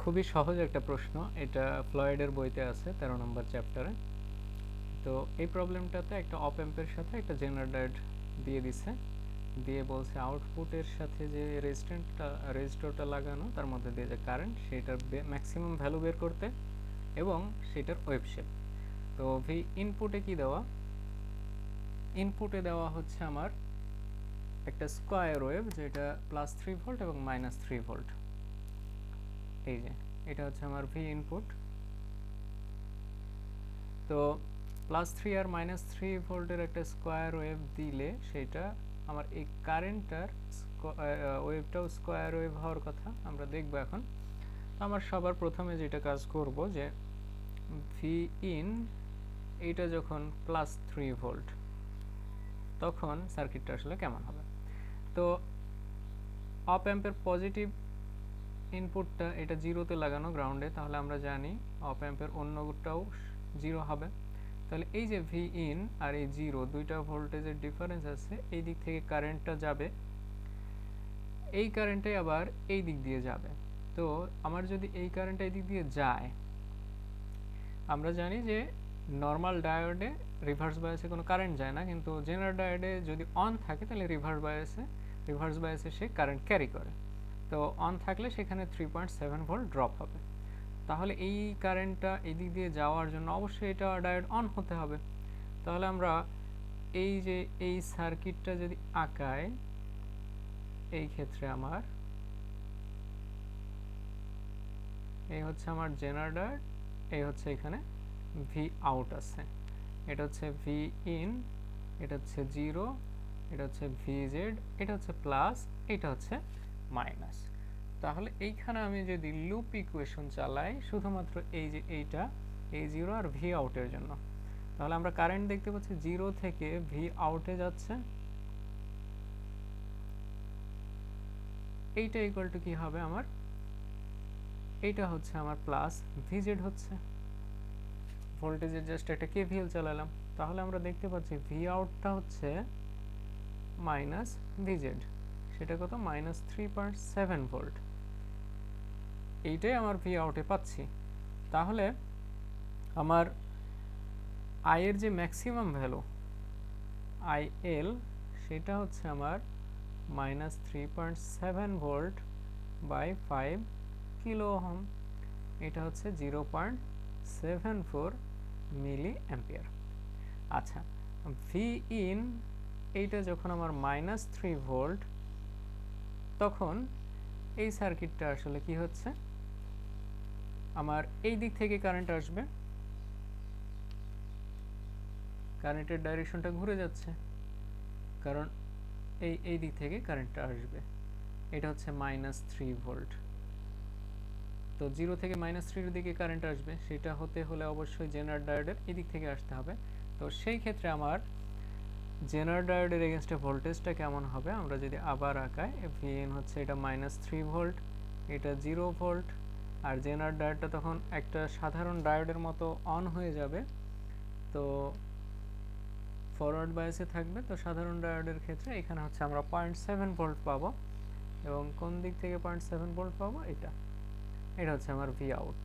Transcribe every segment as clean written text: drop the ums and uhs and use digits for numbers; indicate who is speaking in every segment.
Speaker 1: খুবই সহজ একটা প্রশ্ন, এটা ফ্লয়েডের বইতে আছে 13 নম্বর চ্যাপ্টারে। তো এই প্রবলেমটাতে একটা অপ অ্যাম্পের সাথে একটা জেনারেটর দিয়ে দিছে, দিয়ে বলছে আউটপুটের সাথে যে রেজিস্টরটা লাগানো তার মধ্যে দিয়ে যে কারেন্ট সেটার ম্যাক্সিমাম ভ্যালু বের করতে এবং সেটার ওয়েভ শেপ। তো ভি ইনপুটে কি দেওয়া, ইনপুটে দেওয়া হচ্ছে আমার একটা স্কয়ার ওয়েভ যেটা +3 ভোল্ট এবং -3 ভোল্ট। এই যে এটা হচ্ছে আমার ভি ইনপুট। তো +3 আর -3 ভোল্টের একটা স্কয়ার ওয়েভ দিলে সেটা আমার এই কারেন্টটার ওয়েভটাও স্কয়ার ওয়েভ হওয়ার কথা আমরা দেখব এখন। আমার সবার প্রথমে যেটা কাজ করব যে ভি ইন এইটা যখন +3 ভোল্ট তখন সার্কিটটা আসলে কেমন হবে। তো অপ অ্যাম্পের পজিটিভ ইনপুটটা এটা জিরোতে লাগানো গ্রাউন্ডে, তাহলে আমরা জানি অপ অ্যাম্পের অন্যটাও জিরো হবে। তাহলে এই যে ভি ইন আর এই জিরো দুইটা ভোল্টেজের ডিফারেন্স আছে, এই দিক থেকে কারেন্টটা যাবে, এই কারেন্টটাই আবার এই দিক দিয়ে যাবে। তো আমার যদি এই কারেন্টটা এই দিক দিয়ে যায়, আমরা জানি যে নর্মাল ডায়োডে রিভার্স বায়াসে কোনো কারেন্ট যায় না, কিন্তু জেনারেল ডায়োডে যদি অন থাকে তাহলে রিভার্স বায়াসে সে কারেন্ট ক্যারি করে। তো অন থাকলে সেখানে 3.7 ভোল্ট ড্রপ হবে। তাহলে এই কারেন্টটা এই দিক দিয়ে যাওয়ার জন্য অবশ্যই এটা ডায়োড অন হতে হবে। তাহলে আমরা এই যে এই সার্কিটটা যদি আঁকাই, এই ক্ষেত্রে আমার এই হচ্ছে আমার জেনারেটর, এই হচ্ছে এখানে ভি আউট আছে, এটা হচ্ছে ভি ইন, এটা হচ্ছে জিরো, এটা হচ্ছে ভি জেড, এটা হচ্ছে প্লাস, এটা হচ্ছে মাইনাস। তাহলে এইখানে আমি যদি লুপ ইকুয়েশন চালাই শুধুমাত্র এই যে এইটা এই জিরো আর ভি আউটের জন্য, তাহলে আমরা কারেন্ট দেখতে পাচ্ছি জিরো থেকে ভি আউটে যাচ্ছে। এইটা ইকুয়াল টু কি হবে আমার, এইটা হচ্ছে আমার প্লাস ভিজেড হচ্ছে, ভোল্টেজের জাস্ট একটা কেভিএল চালালাম, তাহলে আমরা দেখতে পাচ্ছি ভি আউটটা হচ্ছে মাইনাস ভিজেড, সেটা কত -3.7 ভোল্ট, এইটাই আমার ভি আউটে পাচ্ছি। তাহলে আমার আই এর যে ম্যাক্সিমাম ভ্যালু আই এল সেটা হচ্ছে আমার -3.7 ভোল্ট বাই 5 কিলো ওহম, এটা হচ্ছে 0.74 মিলি অ্যাম্পিয়ার। আচ্ছা, ভি ইন এইটা যখন আমার -3 ভোল্ট, তখন এই সার্কিটটা আসলে কি হচ্ছে, আমার এই দিক থেকে কারেন্ট আসবে, কারেন্টের ডাইরেকশনটা ঘুরে যাচ্ছে, কারণ এই দিক থেকে কারেন্টটা আসবে, এটা হচ্ছে -3 ভোল্ট। তো জিরো থেকে -3 দিকে কারেন্ট আসবে, সেটা হতে হলে অবশ্যই জেনারেল ডায়োডের এই দিক থেকে আসতে হবে। তো সেই ক্ষেত্রে আমার জেনারেল ডায়োডের এগেনস্টে ভোল্টেজটা কেমন হবে, আমরা যদি আবার আঁকাই, ভিএন হচ্ছে এটা -3 ভোল্ট, এটা 0 ভোল্ট, আর জেনারেল ডায়োডটা তখন একটা সাধারণ ডায়োডের মতো অন হয়ে যাবে, তো ফরওয়ার্ড বায়াসে থাকবে। তো সাধারণ ডায়োডের ক্ষেত্রে এখানে হচ্ছে আমরা 0.7 ভোল্ট পাবো, এবং কোন দিক থেকে 0.7 ভোল্ট পাবো, এটা হচ্ছে আমার ভি আউট।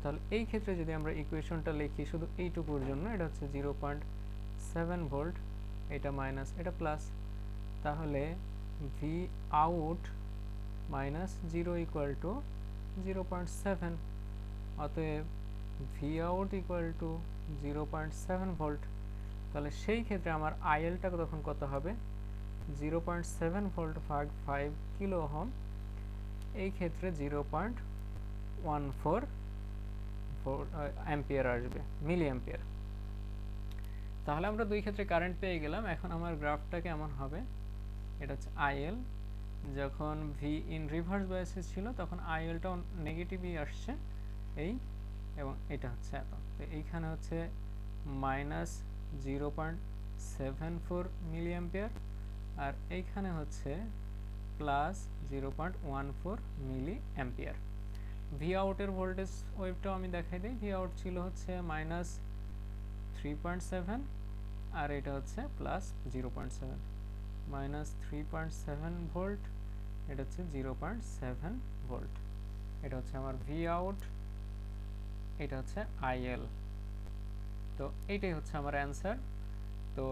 Speaker 1: তাহলে এই ক্ষেত্রে যদি আমরা ইকুয়েশনটা লিখি শুধু এইটুকুর জন্য, এটা হচ্ছে 0.7 ভোল্ট, এটা মাইনাস এটা প্লাস, তাহলে V out minus 0 equal to 0.7, অতএব V out equal to 0.7 volt. তাহলে সেই ক্ষেত্রে আমার আইএলটা তখন কত হবে, 0.7 ভোল্ট ভাগ 5 কিলো ওহম, এই ক্ষেত্রে 0.14 অ্যাম্পিয়ার আসবে, মিলি অ্যাম্পিয়ার। তাহলে আমরা দুই ক্ষেত্রে কারেন্ট পেয়ে গেলাম। এখন আমার গ্রাফটা কেমন হবে, এটা হচ্ছে আইএল, যখন ভি ইন রিভার্স বায়াসে ছিল তখন আইএলটাও নেগেটিভই আসছে এই, এবং এটা হচ্ছে এত, তো এইখানে হচ্ছে -0.74 মিলি অ্যাম্পিয়ার, আর এইখানে হচ্ছে +0.14 মিলি অ্যাম্পিয়ার। ভি আউটের ভোল্টেজ ওয়েভটাও আমি দেখাই দিই, ভি আউট ছিল হচ্ছে -3.7, আর এটা হচ্ছে +0.7, -3.7 ভোল্ট, এটা হচ্ছে 0.7 ভোল্ট। এটা হচ্ছে আমার ভি আউট, এটা হচ্ছে আইএল। তো এইটাই হচ্ছে আমার অ্যান্সার। তো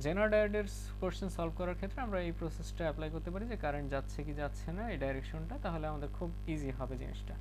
Speaker 1: জেনার ডায়োডের কোশ্চেন সলভ করার ক্ষেত্রে আমরা এই প্রসেসটা অ্যাপ্লাই করতে পারি যে কারেন্ট যাচ্ছে কি যাচ্ছে না এই ডাইরেকশনটা, তাহলে আমাদের খুব ইজি হবে জিনিসটা।